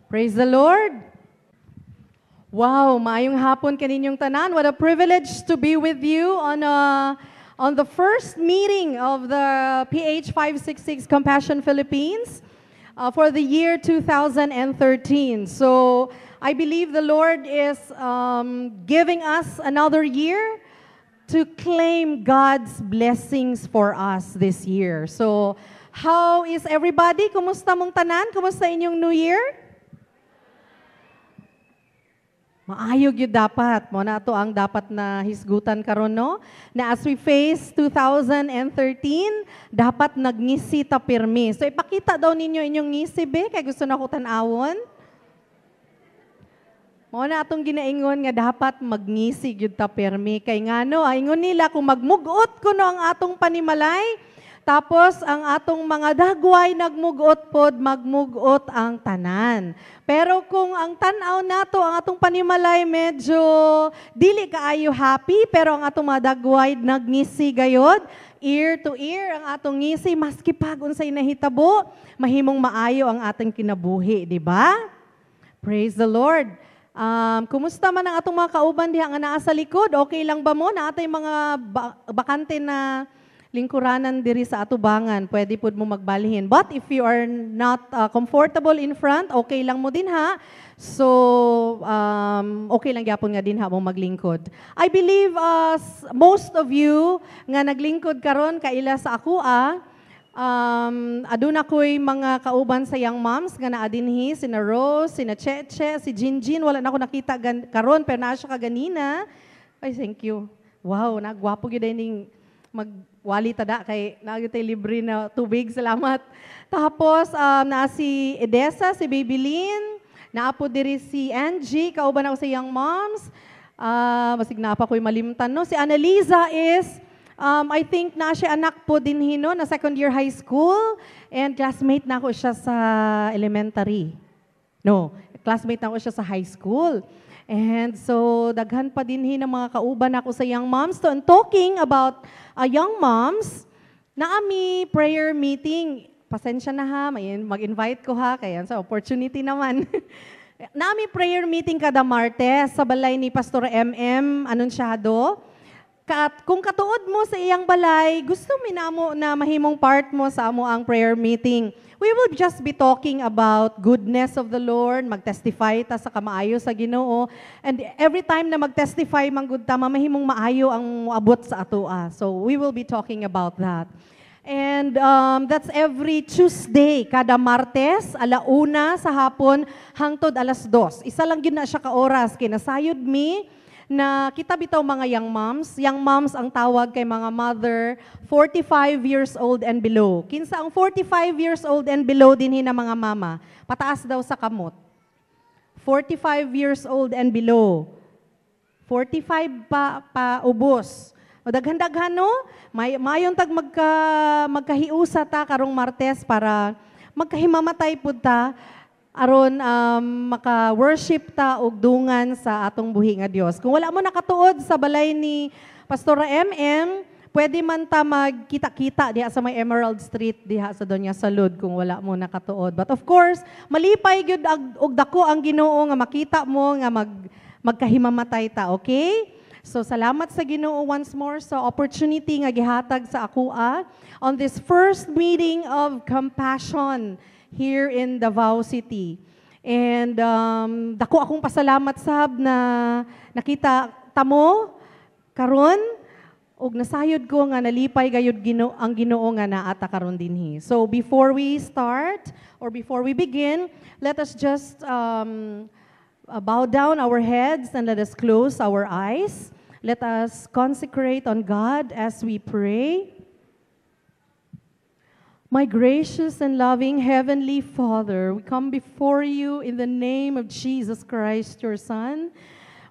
Praise the Lord! Wow, maayong hapon kaninyong tanan. What a privilege to be with you on the first meeting of the PH 566 Compassion Philippines for the year 2013. So I believe the Lord is giving us another year to claim God's blessings for us this year. So how is everybody? Kumusta mong tanan? Kumusta inyong New Year? Maayog yun dapat. Mo na ito ang dapat na hisgutan karon no? Na as we face 2013, dapat nagngisi ta pirmi. So ipakita daw ninyo inyong ngisi be, kay gusto na ko tanawon. Mo na atong ginaingon nga dapat magngisi gyud ta pirmi. Kay ngano, ingon nila kung magmugot ko no ang atong panimalay, tapos ang atong mga dagway nagmugot pod, magmugot ang tanan. Pero kung ang tanaw nato, ang atong panimalay medyo dili kaayo happy, pero ang atong mga dagway nagngisi gayod, ear to ear ang atong ngisi, maski pag unsay nahitabo, mahimong maayo ang ating kinabuhi, di ba? Praise the Lord. Kumusta man ang atong mga kauban diha nga naa sa likod? Okay lang ba mo na atay mga bakante na lingkuranan diri sa atubangan, pwede po mo magbalhin. But if you are not comfortable in front, okay lang mo din ha. So, okay lang gyapon nga din ha mo maglingkod. I believe most of you nga naglingkod karon kaila sa ako aduna ko'y mga kauban sa young moms nga naa dinhi, sina Rose, sina Cheche, si Jinjin, wala na ako nakita karon pero naa siya kaganina. Ay, thank you. Wow, nagwapo gyud ning magwali tada kay nagitay libre na tubig. Salamat. Tapos na si Edessa, si Babylin, naapo diri si Angie, kauban ako sa young moms. Masig na pa ko'y malimtan no. Si Annalisa is I think na siya anak po din hino na second year high school and classmate na ako siya sa elementary. No, classmate na ako siya sa high school. And so, daghan pa din ng mga kauban ako sa young moms. So, talking about young moms, naami prayer meeting. Pasensya na ha, mag-invite ko ha, kaya sa opportunity naman. Naami prayer meeting kada Martes sa balay ni Pastor MM Anunciado. Kung katuod mo sa iyang balay, gusto minamo na mahimong part mo sa amo ang prayer meeting. We will just be talking about goodness of the Lord, mag-testify ta sa kamaayo sa Ginoo. And every time na mag-testify manggud ta, mahimong maayo ang abot sa atoa. So we will be talking about that. And that's every Tuesday, kada Martes, 1:00 sa hapon, hangtod 2:00. Isa lang yun na siya ka oras, kinasayod mi, na kita bitaw mga young moms. Young moms ang tawag kay mga mother 45 years old and below. Kinsa ang 45 years old and below dinhi na mga mama? Pataas daw sa kamot. 45 years old and below. 45 pa ubos. O daghan-daghan no? Mayon tag magkahiusa ta karong Martes para magkahimamatay pud ta aron maka-worship ta og dungan sa atong buhi nga Dios. Kung wala mo nakatuod sa balay ni Pastora MM, pwede man ta magkita-kita diha sa may Emerald Street diha sa Doña Salud kung wala mo nakatuod. But of course, malipay gyud og dako ang Ginoo nga makita mo nga magkahimamatay ta, okay? So salamat sa Ginoo once more sa opportunity nga gihatag sa akua on this first meeting of compassion here in Davao City. And dako akong pasalamat sab na nakita tamo karon og nasayod ko nga nalipay gayud ang Ginoo nga naata karon dinhi. So before we start or before we begin, let us just bow down our heads and let us close our eyes. Let us consecrate on God as we pray. My gracious and loving Heavenly Father, we come before you in the name of Jesus Christ, your Son.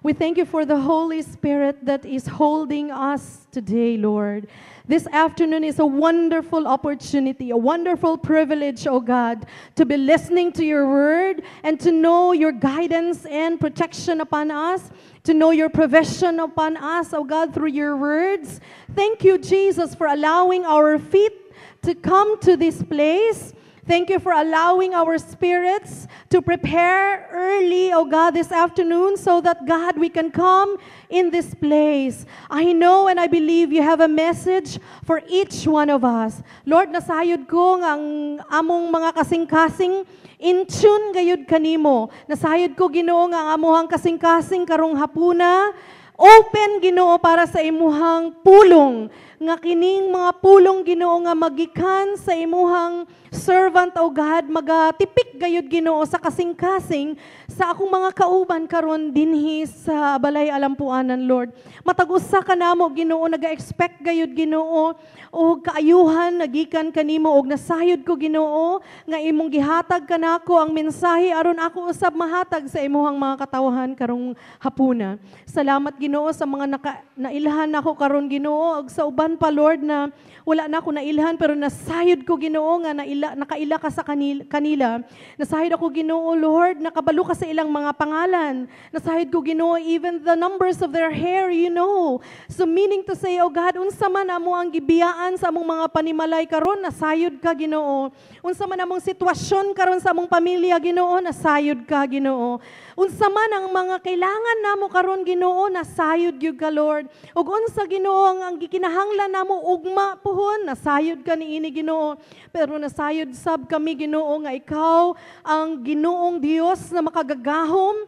We thank you for the Holy Spirit that is holding us today, Lord. This afternoon is a wonderful opportunity, a wonderful privilege, oh God, to be listening to your word and to know your guidance and protection upon us, to know your provision upon us, oh God, through your words. Thank you, Jesus, for allowing our feet to come to this place. Thank you for allowing our spirits to prepare early, oh God, this afternoon so that, God, we can come in this place. I know and I believe you have a message for each one of us. Lord, nasayod ko nga ang among mga kasing-kasing in tune gayud kanimo. Nasayod ko, Ginoo, nga ang amuhang kasing-kasing karong hapuna. Open, Ginoo, para sa imuhang pulong. Nga kining mga pulong, Ginoo, nga magikan sa imuhang servant, O God, magatipik gayud, Ginoo, sa kasing-kasing sa akong mga kauban karon dinhi sa Balay Alampuanan, Lord. Matag-usa ka namo, Ginoo, naga-expect gayud, Ginoo, o kaayuhan nagikan kanimo og nasayod ko, Ginoo, nga imong gihatag kanako ang mensahe aron ako usab mahatag sa imuhang mga katawhan karong hapuna. Salamat, Ginoo, sa mga nailhan ako karon, Ginoo, ug sa uban pa, Lord, na wala na ako nailhan pero nasayod ko, Ginoo, nga nakaila ka sa kanila. Nasayod ako, Ginoo, Lord, nakabalo ka sa ilang mga pangalan. Nasayod ko, Ginoo, even the numbers of their hair, you know. So meaning to say, oh God, unsa man amo ang gibiyaan sa among mga panimalay karon, nasayod ka, Ginoo. Unsa man among sitwasyon karon sa among pamilya, Ginoo, nasayod ka, Ginoo. Unsa man ang mga kailangan namo karon, Ginoo, nasayod gyud ka, Lord. Ug unsa, Ginoo, ang gikinahanglan namo ugma puhon, nasayod ka niini, Ginoo. Pero nasayod sab kami, Ginoo, nga ikaw ang Ginoong Dios na makagagahom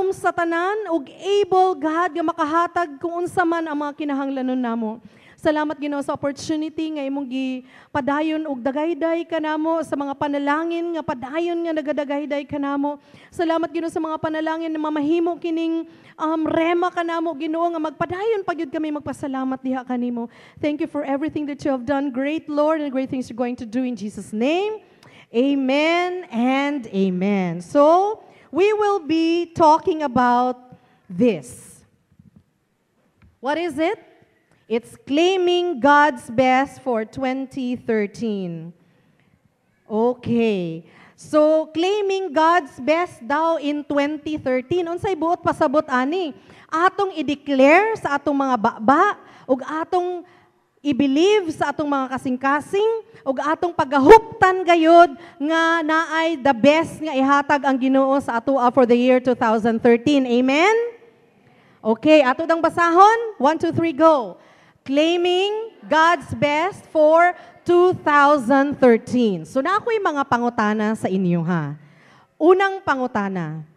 sa tanan ug able, God, nga makahatag kung unsa man ang mga kinahanglanon namo. Salamat, Ginoo, sa opportunity nga imong gipadayon og dagayday kanamo sa mga panalangin nga padayon nga nagadagayday kanamo. Salamat, Ginoo, sa mga panalangin na mamahimo kining rema kanamo, Ginoo, nga magpadayon pagyud kami magpasalamat diha kanimo. Thank you for everything that you have done, great Lord, and great things you're going to do in Jesus' name. Amen and amen. So, we will be talking about this. What is it? It's claiming God's best for 2013. Okay. So, claiming God's best daw in 2013. Unsay buot pasabot ani? Atong i-declare sa atong mga baba, ug atong i-believe sa atong mga kasing-kasing, ug atong pagahuptan gayud nga naay the best nga ihatag ang Ginoo sa atoa for the year 2013. Amen? Okay, ato dang basahon. 1, 2, 3, go. Claiming God's best for 2013. So na ako'y mga pangutana sa inyo, ha. Unang pangutana.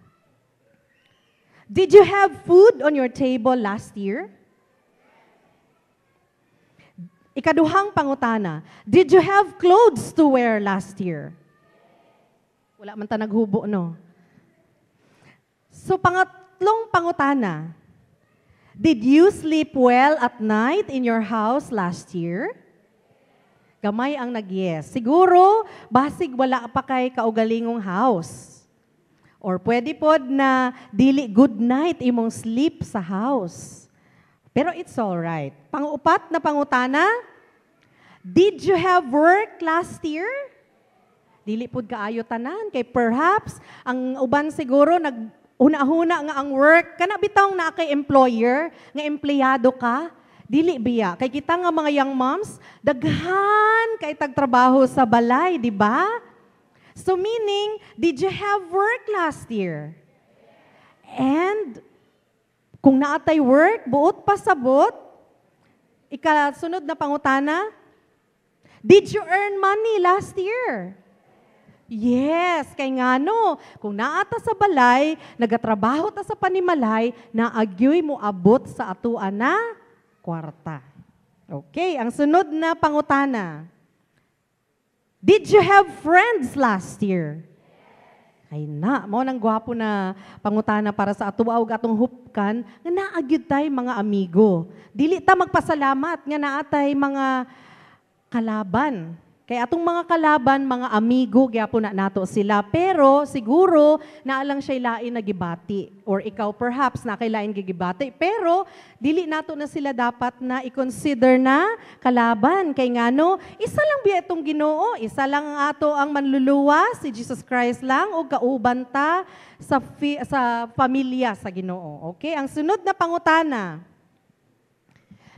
Did you have food on your table last year? Ikaduhang pangutana. Did you have clothes to wear last year? Wala man ta naghubo, no? So pangatlong pangutana. Did you sleep well at night in your house last year? Gamay ang nag-yes. Siguro, basig wala pa kay kaugalingong house. Or pwede pod na dili good night imong sleep sa house. Pero it's all right. Pang-upat na pangutana, did you have work last year? Dili pod kaayo tanan. Kay perhaps, ang uban siguro una-huna nga ang work, kana bitong na kay employer, nga empleyado ka, dili biya. Kay kita nga mga young moms, daghan kay tagtrabaho sa balay, di ba? So meaning, did you have work last year? And kung naatay work, buot pasabot, ikasunod na pangutana, did you earn money last year? Yes, kay ngano, kung naata sa balay, nagatrabaho ta sa panimalay, naagyoy mo abot sa atoa na kwarta. Okay, ang sunod na pangutana. Did you have friends last year? Ay na, mo nang gwapo na pangutana para sa atoa ug atong hupkan, nga naagyod tay mga amigo. Dili ta magpasalamat nga naatay mga kalaban. Kaya atong mga kalaban, mga amigo, gyapon na nato sila. Pero siguro, naalang siya lain na gibati. Or ikaw perhaps, na kailain gigibati. Pero, dili nato na sila dapat na i-consider na kalaban. Kay ngano, isa lang biya itong Ginoo. Isa lang ang ato ang manluluwa, si Jesus Christ lang, o kauban ta sa pamilya sa Ginoo. Okay? Ang sunod na pangutana.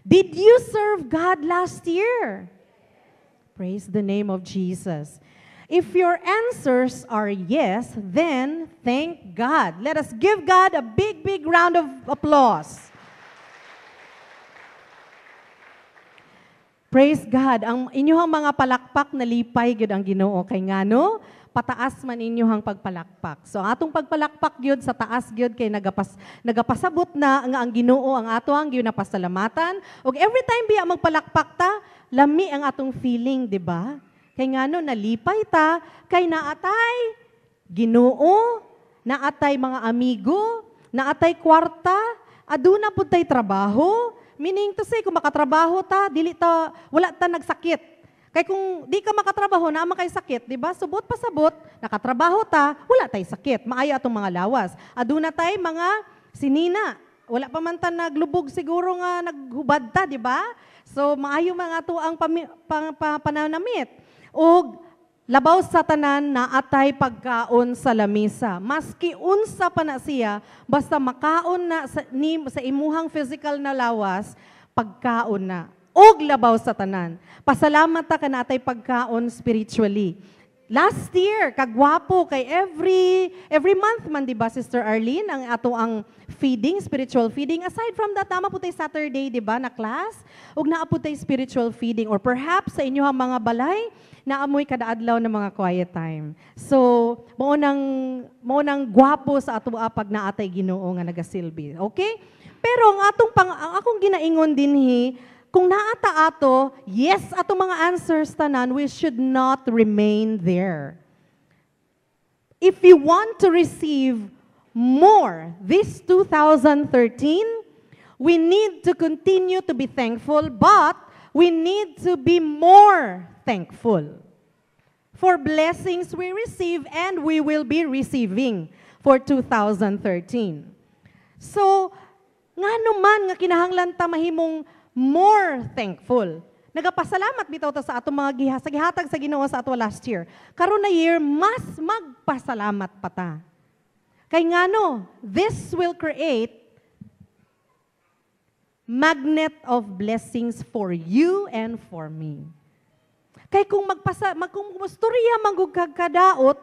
Did you serve God last year? Praise the name of Jesus. If your answers are yes, then thank God. Let us give God a big, big round of applause. Praise God. Ang inyong mga palakpak na lipay gyud ang Ginoo kay ngano pataas man inyong pagpalakpak. So atong pagpalakpak gyud sa taas gyud kay nagapasabot na nga ang Ginoo ang ato ang gyud napasalamatan. Ug every time biya magpalakpak ta, lami ang atong feeling, di ba? Kay ngano nalipay ta kay naatay Ginoo, naatay mga amigo, naatay kwarta, aduna pud tay trabaho. Meaning to say, kung makatrabaho ta, wala ta nagsakit. Kaya kung di ka makatrabaho, naman kay sakit, di ba? Subot pa sabot, nakatrabaho ta, wala tay sakit. Maayo atong mga lawas. Aduna tay mga sinina. Wala pa man ta naglubog siguro nga naghubad ta, di ba? So maayo mga ato ang pananamit. O labaw sa tanan na atay pagkaon sa lamisa. Maski unsa pa na siya, basta makaon na sa imuhang physical na lawas, pagkaon na. Og labaw sa tanan. Pasalamat ta kanatay pagkaon spiritually. Last year, kagwapo kay every month man, di ba, Sister Arlene, ang ato ang feeding, spiritual feeding. Aside from that, tama po tayo Saturday, di ba, na class? Ug naa po tayo spiritual feeding. Or perhaps sa inyo mga balay, naamoy kadaadlaw ng mga quiet time. So, mo nang gwapo sa ato pag naatay Ginoo nga nagasilbi. Okay? Pero ang akong ginaingon dinhi, kung naata ato, yes, ato mga answers tanan, we should not remain there. If you want to receive more this 2013, we need to continue to be thankful, but we need to be more thankful for blessings we receive and we will be receiving for 2013. So, nga naman nga kinahanglan ta mahimong more thankful. Nagapasalamat bitaw ta sa atong mga gihatag sa Ginoo sa ato last year. Karon na year, mas magpasalamat pa ta. Kay ngano, this will create magnet of blessings for you and for me. Kay kung magkustorya manggug kadaot,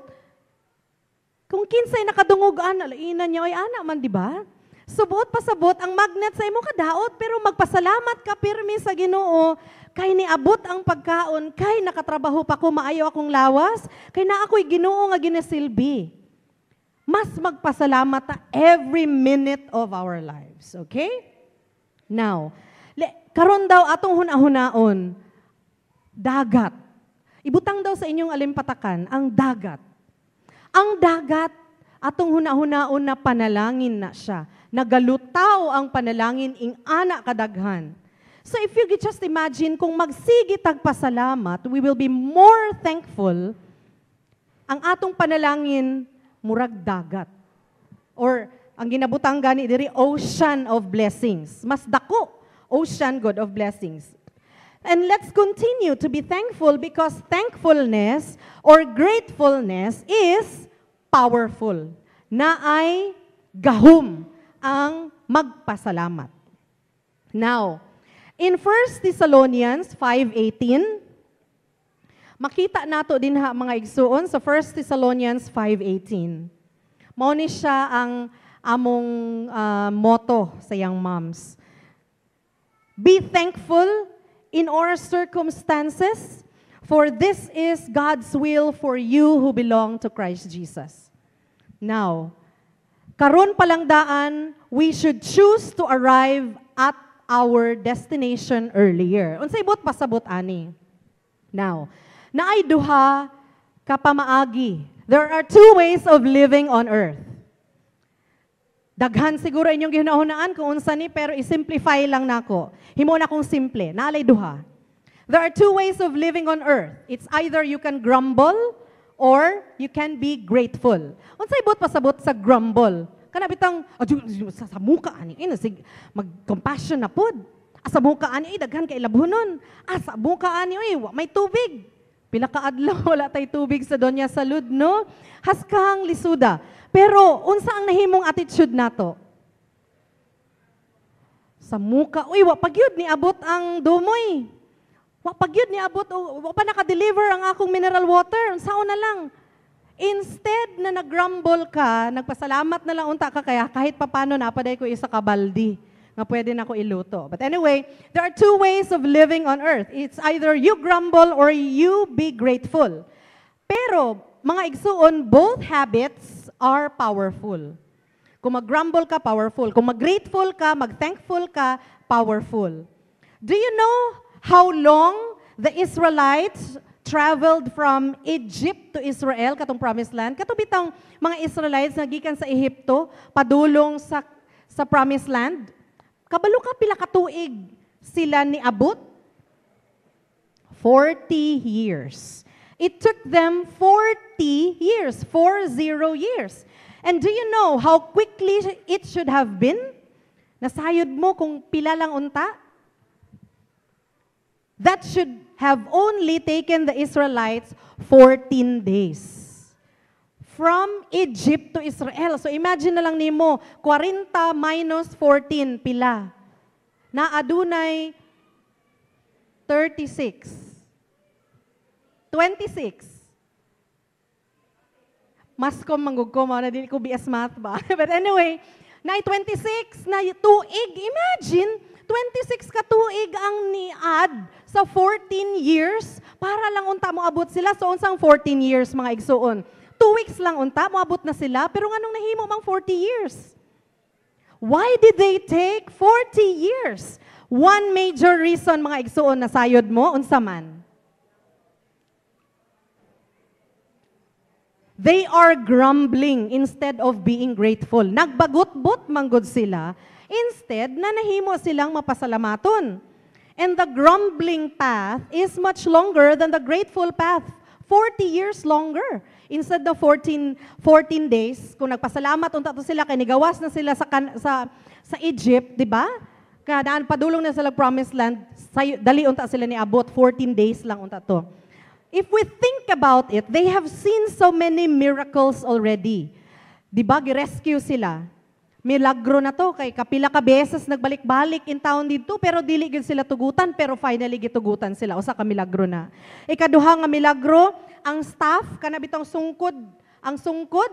kung kinsay nakadungog alainan niya ay ana man, di ba? Subot pasabot ang magnet sa imo kadaot, pero magpasalamat ka pirmi sa Ginoo kay niabot ang pagkaon, kay nakatrabaho pa ko, maayo akong lawas, kay na ako'y Ginoo nga ginasilbi. Mas magpasalamat ta every minute of our lives, okay? Now, karon daw atong hunahunaon, dagat. Ibutang daw sa inyong alimpatakan ang dagat. Ang dagat, atong hunahunaon na panalangin na siya. Nagalutaw ang panalangin ing ana kadaghan. So if you could just imagine, kung magsigi tagpasalamat, we will be more thankful. Ang atong panalangin, murag dagat. Or, ang ginabutang gani diri, ocean of blessings. Mas dako, ocean, God of blessings. And let's continue to be thankful because thankfulness or gratefulness is powerful. Na ay gahom ang magpasalamat. Now, in 1 Thessalonians 5:18, makita nato din mga igsuon sa 1 Thessalonians 5:18. Mao ni siya ang among motto sa young moms. Be thankful in all circumstances, for this is God's will for you who belong to Christ Jesus. Now, karon palang daan, we should choose to arrive at our destination earlier. Unsay bot pasabot ani? Now, naay duha ka pamaagi. There are two ways of living on earth. Daghan siguro inyong ginahunaan kung unsa ni, pero i-simplify lang nako. Himo na kong simple. Naalay duha. There are two ways of living on earth. It's either you can grumble or you can be grateful. Unsay bot pasabot sa grumble? Kana bitang sa muka ani mag-compassion na pod. Sa muka ani daghan kay labhonon. Sa muka ani may tubig. Pila ka adlaw wala tay tubig sa Doña Salud, no? Haskang lisuda. Pero unsa ang nahimong attitude nato? Sa muka, wa pagyud ni abot ang dumoy. Wa pag yun niabot, wa pa naka-deliver ang akong mineral water, sao na lang. Instead na nag-grumble ka, nagpasalamat na lang unta ka, kaya kahit papano napaday ko isa ka baldi nga pwede na ko iluto. But anyway, there are two ways of living on earth. It's either you grumble or you be grateful. Pero, mga igsuon, both habits are powerful. Kung mag-grumble ka, powerful. Kung mag-grateful ka, mag-thankful ka, powerful. Do you know how long the Israelites traveled from Egypt to Israel, katong promised land? Katong bitang mga Israelites na gikan sa Ehipto, padulong sa promised land. Kabalo ka pila ka tuig sila ni abot? 40 years. It took them 40 years, 40 years. And do you know how quickly it should have been? Nasayod mo kung pila lang unta? That should have only taken the Israelites 14 days. From Egypt to Israel. So imagine na lang nimo, 40 minus 14, pila? Na adunay 36. 26. Mas ko manggugko, na dili ko BS math ba? But anyway, na 26 na tuig. Imagine, 26 ka tuig ang niad sa 14 years para lang unta mo abot sila. So, unsang 14 years, mga igsuon? 2 weeks lang unta, mo abot na sila. Pero nganong nahimo mang 40 years? Why did they take 40 years? One major reason, mga igsuon, na sayod mo, unsa man? They are grumbling instead of being grateful. Nagbagot-bot manggod sila, instead na nahimo silang mapasalamaton. And the grumbling path is much longer than the grateful path. 40 years longer. Instead of 14 days, kung nagpasalamat unta to sila, kay nigawas na sila sa Egypt, di ba? Kadaan padulong na sila promised land, dali unta sila ni abot, 14 days lang unta to. If we think about it, they have seen so many miracles already. Di ba, gi-rescue sila. Milagro na to, kay kapila ka beses nagbalik-balik in town dito, pero dili gid sila tugutan, pero finally gitugutan sila. Usa ka milagro na. Ikaduha nga milagro, ang staff, kanabitang sungkod, ang sungkod,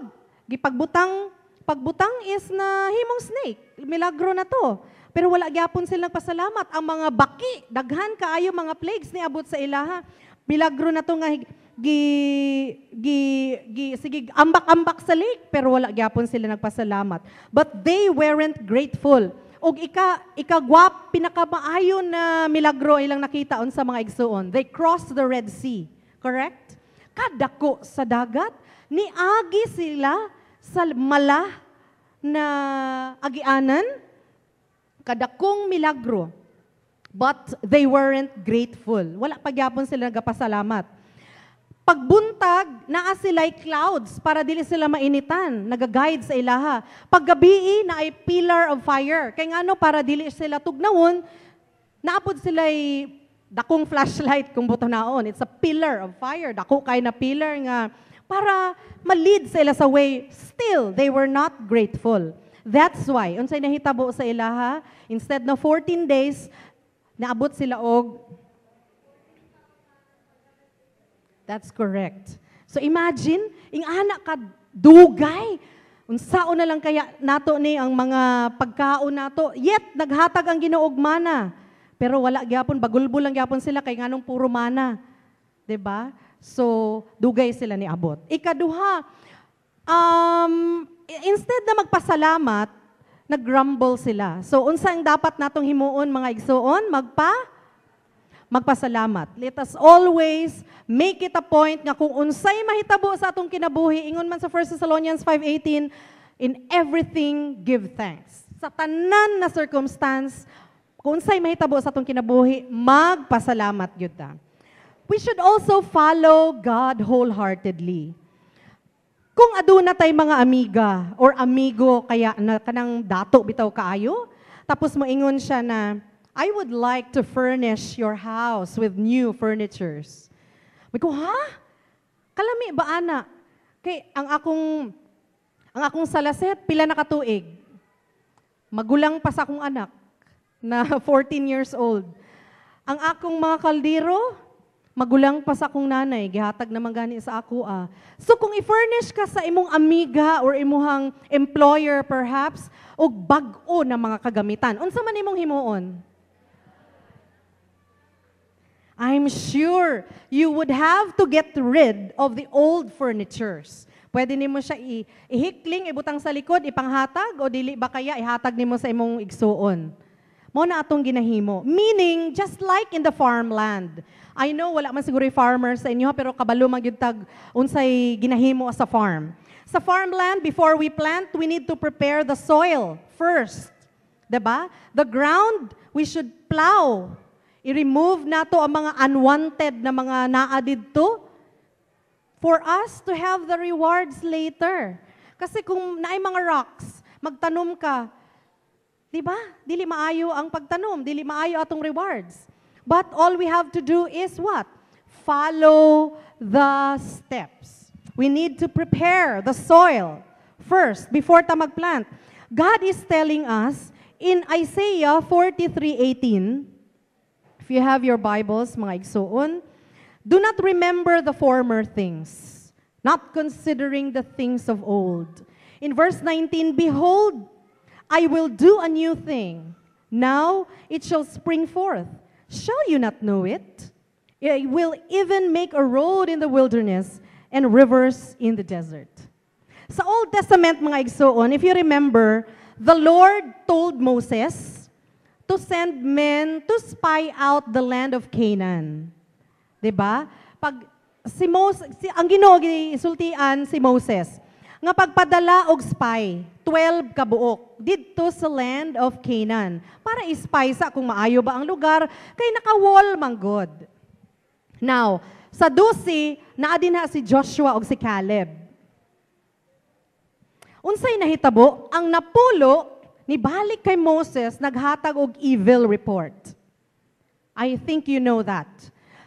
pagbutang is na himong snake. Milagro na to. Pero wala gyapon sila nagpasalamat. Ang mga baki, daghan kaayo mga plagues ni abot sa ilaha. Milagro na to nga sige, ambak-ambak sa lake, pero wala gyapon sila nagpasalamat. But they weren't grateful. Og ikagwap, pinakamaayon na milagro ilang nakita on sa mga igsuon. They crossed the Red Sea. Correct? Kadako sa dagat, niagi sila sa mala na agianan. Kadakong milagro. But they weren't grateful. Wala pagyapon sila nagapasalamat. Pagbuntag, naa sila'y clouds para dili sila mainitan. Nagaguide sa ilaha. Paggabi, na ay pillar of fire. Kaya nga para dili sila tugnawon, naapod sila'y dakong flashlight kung buto naon. It's a pillar of fire. Dako kay na pillar nga para ma-lead sila sa way. Still, they were not grateful. That's why, unsay nahitabo sa ilaha, instead na 14 days, naabot sila og. That's correct. So imagine, anak ka dugay. Unsaon na lang kaya nato ni ang mga pagkaon nato. Yet naghatag ang Ginoo og mana. Pero wala gyapon, bagulbol lang gyapon sila kay nganong puro mana. 'Di ba? So dugay sila ni abot. Ikaduha, instead na magpasalamat, nag-grumble sila. So, unsa ang dapat natong himuon, mga igsuon? Magpasalamat. Let us always make it a point nga kung unsay mahitabo sa atong kinabuhi, ingon man sa 1 Thessalonians 5:18, in everything give thanks. Sa tanan na circumstance, kung unsay mahitabo sa atong kinabuhi, magpasalamat gyud ta. We should also follow God wholeheartedly. Kung aduna tay mga amiga or amigo kaya na kanang dato bitaw kaayo, tapos moingon siya na, I would like to furnish your house with new furnitures. May ko, ha? Kalami ba ana? Kay ang akong salaset pila na katuig. Magulang pa sa akong anak na 14 years old. Ang akong mga kaldero, magulang pa sa akong nanay, gihatag naman gani sa ako ah. So kung i-furnish ka sa imong amiga or imuhang employer perhaps, og bag-o na mga kagamitan, unsa man imong himuon? I'm sure you would have to get rid of the old furnitures. Pwede nimo siya ihikling, ibutang sa likod, ipanghatag, o dili ba kaya ihatag nimo sa imong igsuon. Mo na atong ginahimo. Meaning, just like in the farmland. I know, wala man siguro farmers sa inyo, pero kabalo magyutag unsay ginahimo sa farm. Sa farmland, before we plant, we need to prepare the soil first. Diba? The ground, we should plow. I-remove nato ang mga unwanted na mga naa didto for us to have the rewards later. Kasi kung naay mga rocks, magtanom ka, di ba? Dili maayo ang pagtanom, dili maayo atong rewards. But all we have to do is what? Follow the steps. We need to prepare the soil first before ta magplant. God is telling us in Isaiah 43:18, if you have your Bibles, mga igsuon, do not remember the former things, not considering the things of old. In verse 19, behold, I will do a new thing. Now it shall spring forth. Shall you not know it? I will even make a road in the wilderness and rivers in the desert. Sa Old Testament, mga igsuon, if you remember, the Lord told Moses to send men to spy out the land of Canaan. 'Di ba? Pag ang Ginoo gisultian si Moses nga pagpadala og spy, 12 ka buok didto sa land of Canaan para ispy sa kung maayo ba ang lugar kay naka-wall man god. Now, sa 12 naa dinha si Joshua og si Caleb. Unsay nahitabo? Ang napulo nibalik kay Moses, naghatag og evil report. I think you know that.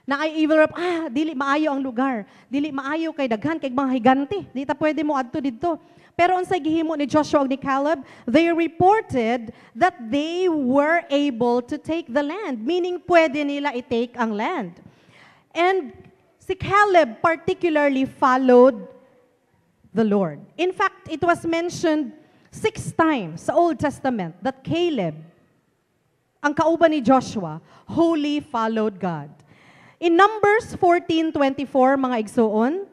Na ay evil report, dili maayo ang lugar. Dili maayo kay daghan kay mga higante. Di ta pwede mo adto didto. Pero unsay gihimo ni Joshua ug ni Caleb, they reported that they were able to take the land. Meaning pwede nila i-take ang land. And si Caleb particularly followed the Lord. In fact, it was mentioned 6 times sa Old Testament that Caleb, ang kauban ni Joshua, wholly followed God. In Numbers 14:24, mga igsuon,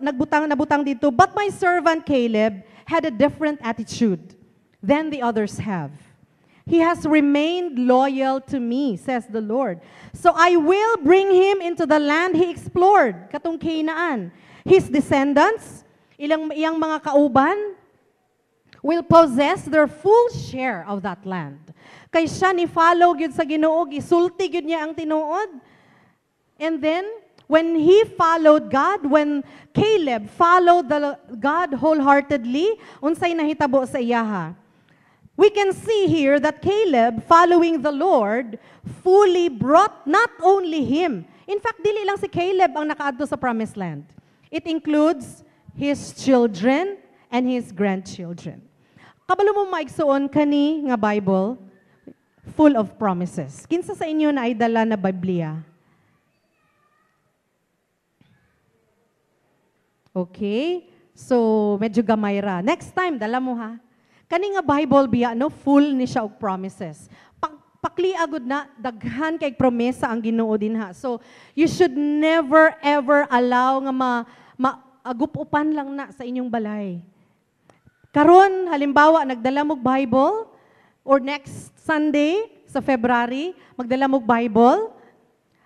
nabutang dito, but my servant Caleb had a different attitude than the others have. He has remained loyal to me, says the Lord. So I will bring him into the land he explored, katong Canaan. His descendants, iyang mga kauban, will possess their full share of that land. Kay siya ni follow gyud sa Ginoo, gisulti gyud niya ang tinuod. And then when he followed God, when Caleb followed God wholeheartedly, unsay nahitabo sa iyaha? We can see here that Caleb, following the Lord, fully brought not only him. In fact, dili lang si Caleb ang nakaadto sa promised land. It includes his children and his grandchildren. Kabalo mo maigsuon kani nga Bible, full of promises. Kinsa sa inyo na ay dala na Biblia? Okay? So, medyo gamay ra. Next time, dala mo ha. Kani nga Bible biya, no, full ni siya og promises. Pakliagod na, daghan kay promesa ang Ginoo din ha. So, you should never ever allow nga agup-upan lang na sa inyong balay. Karon, halimbawa, nagdala mog Bible, or next Sunday, sa February, magdala mog Bible,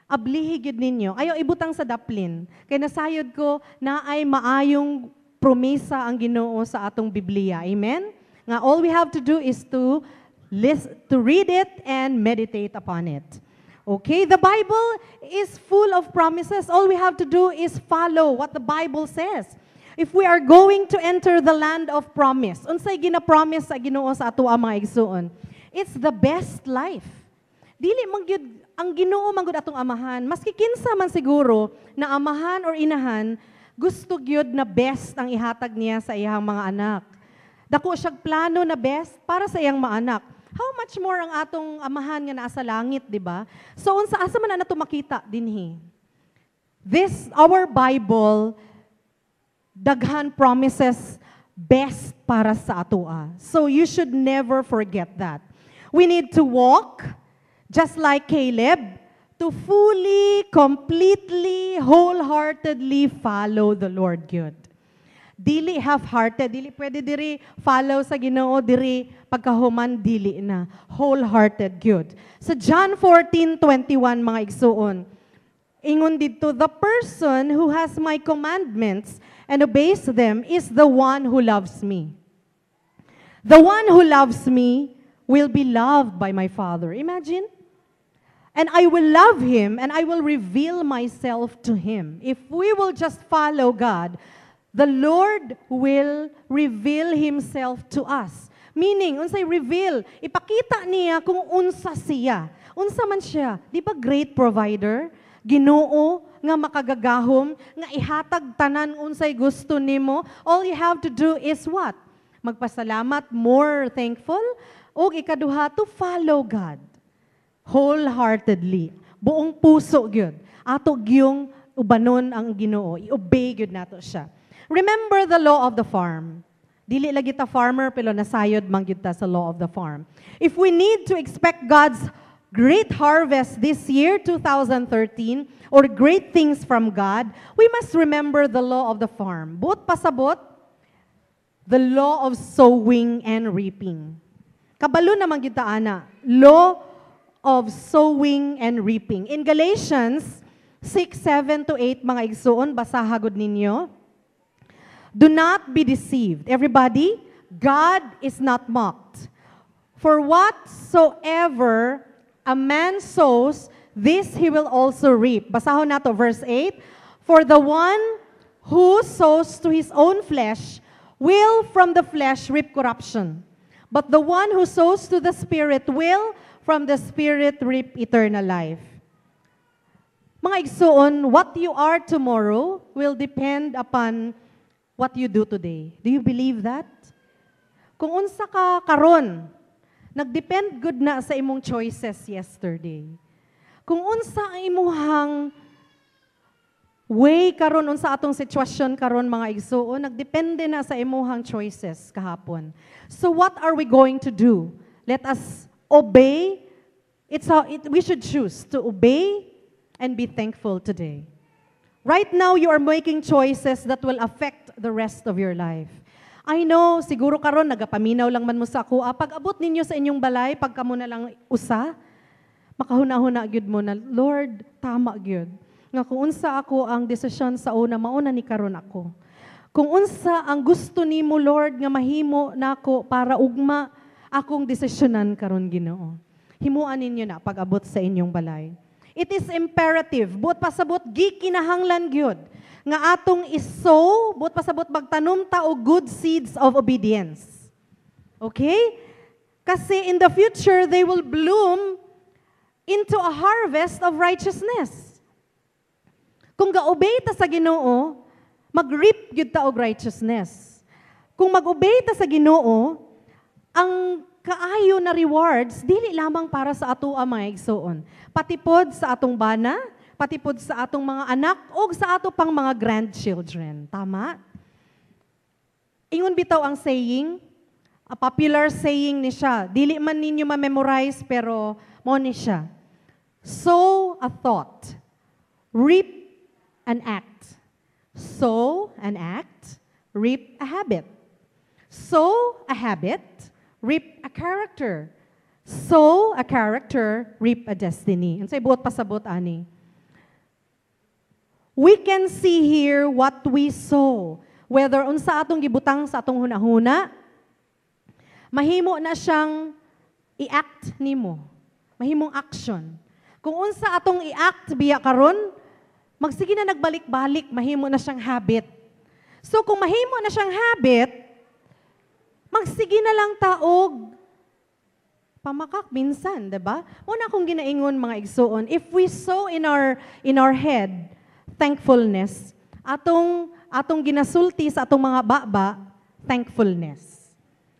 ablihi gyud ninyo. Ayaw ibutang sa daplin. Kay nasayod ko na ay maayong promesa ang Ginoo sa atong Biblia. Amen? Nga all we have to do is to read it and meditate upon it. Okay? The Bible is full of promises. All we have to do is follow what the Bible says. If we are going to enter the land of promise, unsay gina-promise sa Ginoo sa ato ang mga igsuon? It's the best life. Dili man gyud ang Ginoo man gyud atong amahan, maski kinsa man siguro na amahan or inahan, gusto gyud na best ang ihatag niya sa iyang mga anak. Dako siyang plano na best para sa iyang mga anak. How much more ang atong amahan nga naa sa langit, di ba? So, unsa asa man na nato makita dinhi? Our Bible, daghan promises best para sa atoa. So, you should never forget that. We need to walk, just like Caleb, to fully, completely, wholeheartedly follow the Lord good. Dili half-hearted, dili pwede diri follow sa Ginoo, diri pagkahuman dili na. Wholehearted good. Sa John 14:21 mga igsuon, ingon dito, the person who has my commandments and obeys them is the one who loves me. The one who loves me will be loved by my Father. Imagine. And I will love him and I will reveal myself to him. If we will just follow God, the Lord will reveal Himself to us. Meaning, unsay reveal, ipakita niya kung unsa siya. Unsa man siya. Di ba great provider? Ginoo nga makagagahom, nga ihatag tanan unsay gusto nimo. All you have to do is what? Magpasalamat, more thankful, o ikaduha to follow God. Wholeheartedly. Buong puso gyud. Ato gyung ubanon ang Ginoo. I-obey gyud nato siya. Remember the law of the farm. Dili lagi ta farmer, pero nasayod man gyud ta sa law of the farm. If we need to expect God's great harvest this year, 2013, or great things from God, we must remember the law of the farm. Buot pasabot, the law of sowing and reaping. Kabalo naman gyud ta ana, law of sowing and reaping. In Galatians 6:7-8 mga igsuon, basahagod ninyo. Do not be deceived. Everybody, God is not mocked. For whatsoever a man sows, this he will also reap. Basahon nato verse 8. For the one who sows to his own flesh will from the flesh reap corruption. But the one who sows to the Spirit will from the Spirit reap eternal life. Mga igsuon, what you are tomorrow will depend upon what you do today. Do you believe that? Kung unsa ka karon, nagdepend good na sa imong choices yesterday. Kung unsa ang imuhang way karon, unsa atong sitwasyon karon mga igsuon, nagdepende na sa imuhang choices kahapon. So what are we going to do? Let us obey. We should choose to obey and be thankful today. Right now, you are making choices that will affect the rest of your life. I know, siguro karon nagapaminaw lang man mo sa ako. Pag abot ninyo sa inyong balay, pag kamo na lang usa, makahuna-huna gyud mo na, Lord, tama gyud. Nga kung unsa ako ang desisyon sa una, mauna ni karon ako. Kung unsa ang gusto nimo, Lord, nga mahimo nako para ugma akong desisyonan karon Ginoo. Himuan ninyo na pag abot sa inyong balay. It is imperative, buot pasabot gikinahanglan gyud nga atong isow, buot pasabot magtanom ta og good seeds of obedience. Okay? Kasi in the future they will bloom into a harvest of righteousness. Kung ga-obey ta sa Ginoo, mag-reap gyud ta og righteousness. Kung mag-obey ta sa Ginoo, ang kaayo na rewards, dili lamang para sa ato ang mga igsoon. Patipod sa atong bana, patipod sa atong mga anak, o sa ato pang mga grandchildren. Tama? Ingon bitaw ang saying, a popular saying ni siya. Dili man ninyo ma-memorize, pero mo ni siya. Sow a thought, reap an act. Sow an act, reap a habit. Sow a habit, reap a character. Sow a character, reap a destiny. And say, buot pasabot, ani. We can see here what we sow. Whether unsa atong gibutang sa atong hunahuna, mahimo na siyang i-act nimo. Mahimong action. Kung unsa atong i-act biya karon, magsige na nagbalik-balik, mahimo na siyang habit. So kung mahimo na siyang habit, magsige na lang taog pamakak minsan, 'di ba? Una kong ginaingon mga igsoon, if we sow in our head thankfulness, atong ginasulti sa atong mga baba, thankfulness.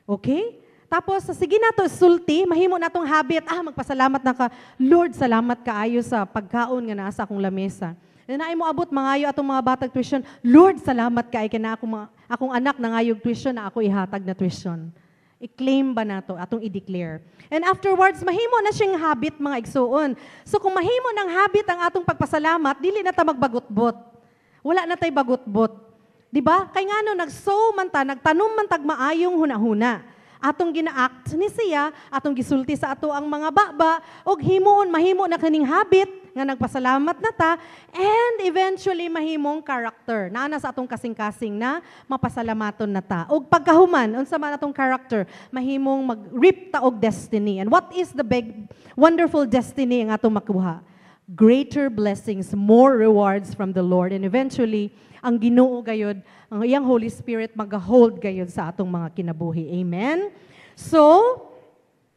Okay? Tapos, sige na to, sulti, mahimo na tong habit, magpasalamat na ka, Lord, salamat kaayo sa pagkaon nga nasa akong lamesa. Na mo abot mangayo atong mga batag tuition, Lord, salamat kaayo kay na akong anak na ngayog tuition na ako ihatag na tuition. I-claim ba na to, atong i-declare. And afterwards, mahimo na siyang habit, mga igsuon. So kung mahimo ng habit ang atong pagpasalamat, dili na ta magbagutbot. Wala na tay bagutbot. Diba? Kay nga no, nag-sow man ta, nagtanom man tag maayong huna-huna. Atong gina-act ni siya, atong gisulti sa ato ang mga baba, og himuon, mahimo na kaning habit, nga nagpasalamat na ta, and eventually mahimong character. Naana sa atong kasing-kasing na mapasalamaton na ta. Og pagkahuman, unsa man atong character, mahimong mag-reap ta og destiny. And what is the big, wonderful destiny ang atong makuha? Greater blessings, more rewards from the Lord, and eventually, ang Ginoo gayud, ang iyang Holy Spirit mag-hold gayud sa atong mga kinabuhi. Amen? So,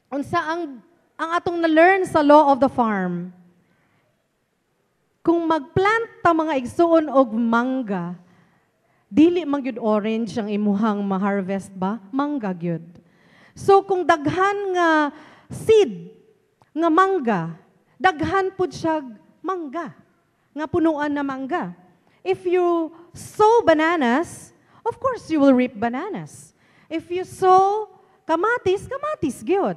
unsa ang atong na-learn sa law of the farm? Kung magplant ta mga igsuon og mangga, dili man gyud orange ang imuhang ma-harvest ba? Mangga gyud. So, kung daghan nga seed nga mangga, daghan pud siya mangga, nga punuan na mangga. If you sow bananas, of course you will reap bananas. If you sow kamatis, kamatis gyud.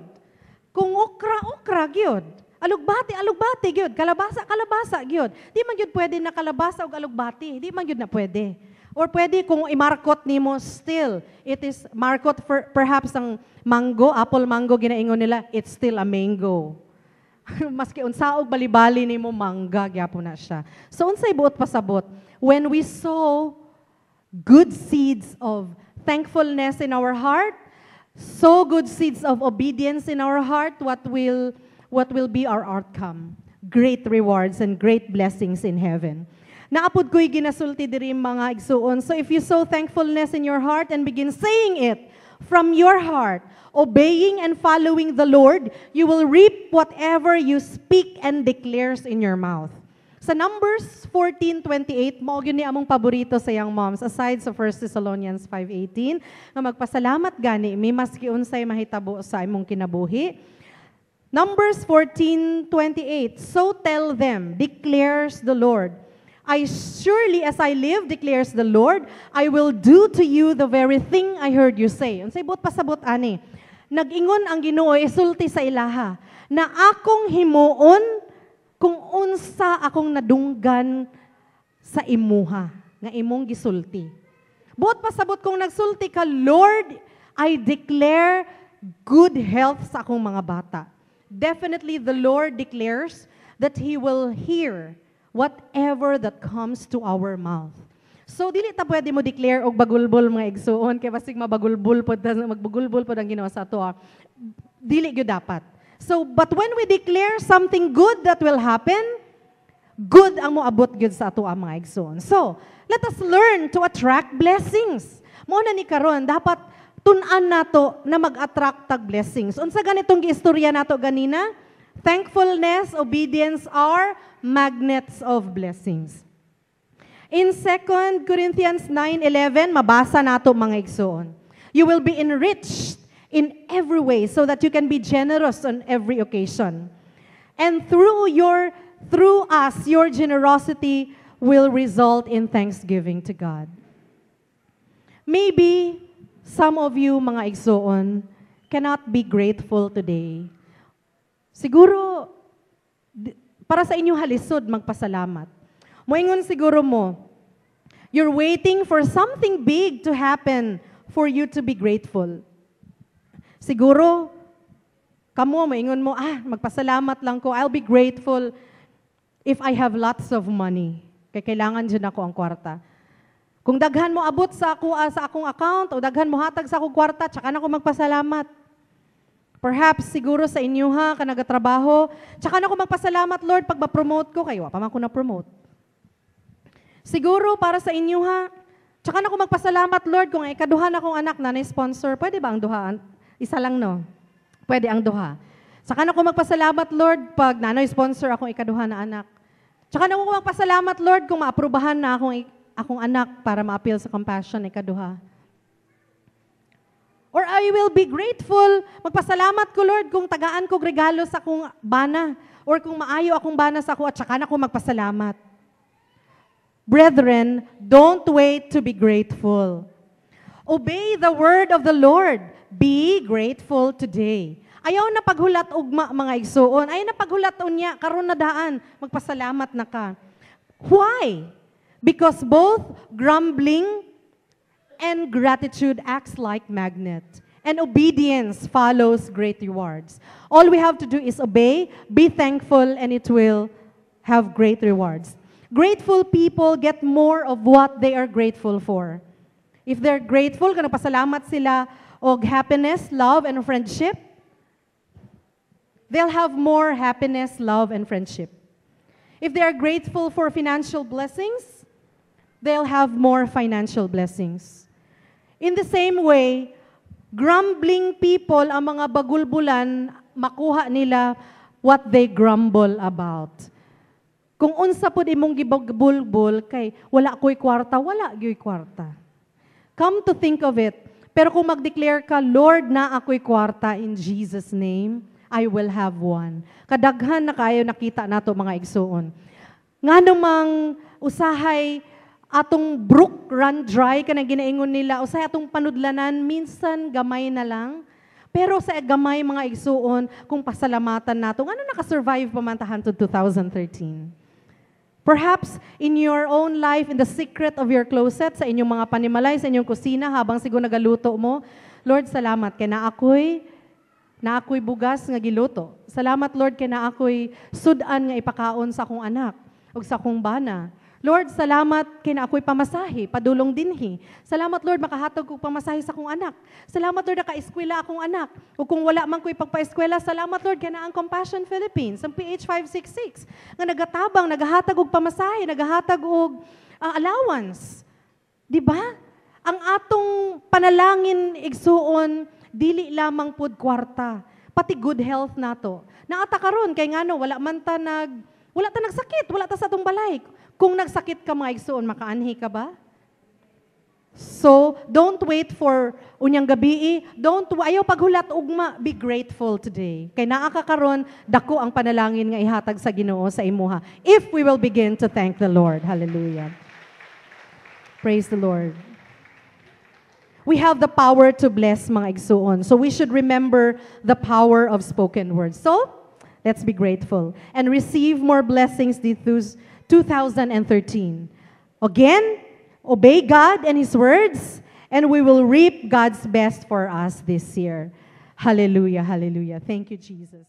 Kung okra gyud. Alugbati gyud. Kalabasa gyud. Di man gyud pwede na kalabasa o alugbati. Di man gyud na pwede. Or pwede kung i-markot nimo still. It is markot for perhaps ang mango, apple mango ginaingon nila, it's still a mango. Maski unsaog bali-bali nimo mangga gyapon na siya. So unsay buot pasabot? When we sow good seeds of thankfulness in our heart, sow good seeds of obedience in our heart, what will be our outcome? Great rewards and great blessings in heaven. Naapod ko'y ginasulti diri mga igsuon. So if you sow thankfulness in your heart and begin saying it from your heart, obeying and following the Lord, you will reap whatever you speak and declares in your mouth. Sa Numbers 14:28, mao gyud ni among paborito sa young moms, aside sa 1 Thessalonians 5:18, nga magpasalamat gani mi maski unsay mahitabo sa imong kinabuhi. Numbers 14:28, so tell them, declares the Lord, I surely as I live, declares the Lord, I will do to you the very thing I heard you say. Unsay buot pasabot ani? Nag-ingon ang Ginoo isulti sa ilaha na akong himuon kung unsa akong nadunggan sa imuha nga imong gisulti. Buot pasabot kung nagsulti ka, Lord, I declare good health sa akong mga bata. Definitely the Lord declares that He will hear whatever that comes to our mouth. So dili ta pwede mo declare og bagulbol mga igsuon kay basig mabagulbol pod magbugulbol pod ang Ginoo sa ato. Dili gyud dapat. So, but when we declare something good that will happen, good ang moabot gyud sa ato ang mga igsoon. So, let us learn to attract blessings. Mo na ni karon dapat tun-an nato na mag-attract tag blessings. Unsa ganitong giistorya nato ganina? Thankfulness, obedience are magnets of blessings. In 2 Corinthians 9:11, mabasa nato mga igsoon. You will be enriched in every way so that you can be generous on every occasion. And through us, your generosity will result in thanksgiving to God. Maybe some of you, mga igsoon, cannot be grateful today. Siguro, para sa inyong halisod, magpasalamat. Moingon siguro mo, you're waiting for something big to happen for you to be grateful. Siguro, kamo, maingon mo, magpasalamat lang ko. I'll be grateful if I have lots of money. Kaya kailangan dyan ako ang kwarta. Kung daghan mo abot sa akong account o daghan mo hatag sa akong kwarta, tsaka na ako magpasalamat. Perhaps, siguro sa inyo ka nagatrabaho, tsaka na ako magpasalamat, Lord, pag ma-promote ko, kayo, pa man ko na-promote. Siguro, para sa inyo tsaka na ako magpasalamat, Lord, kung ikaduhan akong anak na na-sponsor, pwede ba ang duhaan? Isa lang, no? Pwede ang duha. Saka na ako magpasalamat, Lord, pag nanoy-sponsor akong ikaduha na anak. Saka na ako magpasalamat, Lord, kung maaprubahan na akong anak para ma-appeal sa compassion ikaduha. Or I will be grateful, magpasalamat ko, Lord, kung tagaan ko regalo sa akong bana, or kung maayo akong bana sa ako, at saka na ako magpasalamat. Brethren, don't wait to be grateful. Obey the word of the Lord. Be grateful today. Ayaw na paghulat ugma mga igsuon. Ayaw na paghulat unya karon na daan. Magpasalamat na ka. Why? Because both grumbling and gratitude acts like magnet. And obedience follows great rewards. All we have to do is obey, be thankful, and it will have great rewards. Grateful people get more of what they are grateful for. If they're grateful, kung nagpasalamat sila og happiness, love, and friendship, they'll have more happiness, love, and friendship. If they are grateful for financial blessings, they'll have more financial blessings. In the same way, grumbling people, ang mga bagulbulan, makuha nila what they grumble about. Kung unsa pod imong gibagbulbul kay wala ko'y kwarta, wala gyoy kwarta. Come to think of it. Pero kung mag-declare ka, Lord, na ako'y kwarta in Jesus' name, I will have one. Kadaghan na kayo nakita nato mga igsuon. Nga namang usahay atong brook run dry ka na ginaingon nila, usahay atong panudlanan, minsan gamay na lang. Pero sa gamay mga igsuon, kung pasalamatan nato, ano nakasurvive pamantahan to 2013? Perhaps in your own life, in the secret of your closet, sa inyong mga panimalay, sa inyong kusina, habang siguro nagaluto mo, Lord, salamat kay na ako'y bugas nga giluto. Salamat, Lord, kay na ako'y sudan nga ipakaon sa akong anak o sa akong bana. Lord, salamat kay na ako'y pamasahe, padulong dinhi. Salamat, Lord, makahatag kong pamasahe sa akong anak. Salamat, Lord, naka-eskwela akong anak. O kung wala man ko'y pagpa-eskwela, salamat, Lord, kay na ang Compassion Philippines, ang PH 566, nga nagatabang, nagahatag og pamasahe, nagahatag og allowance. Di ba? Ang atong panalangin igsuon, dili lamang pud kwarta, pati good health nato. Naata karon kay ngano wala ta nagsakit, wala ta sa atong balay. Kung nagsakit ka mga igsuon, makaanhi ka ba? So, don't wait for unyang gabi, ayaw paghulat ugma, be grateful today. Kay naa ka karon, dako ang panalangin nga ihatag sa Ginoo sa imuha. If we will begin to thank the Lord. Hallelujah. Praise the Lord. We have the power to bless mga igsuon. So we should remember the power of spoken words. So, let's be grateful and receive more blessings this 2013. Again, obey God and His words, and we will reap God's best for us this year. Hallelujah, hallelujah. Thank you, Jesus.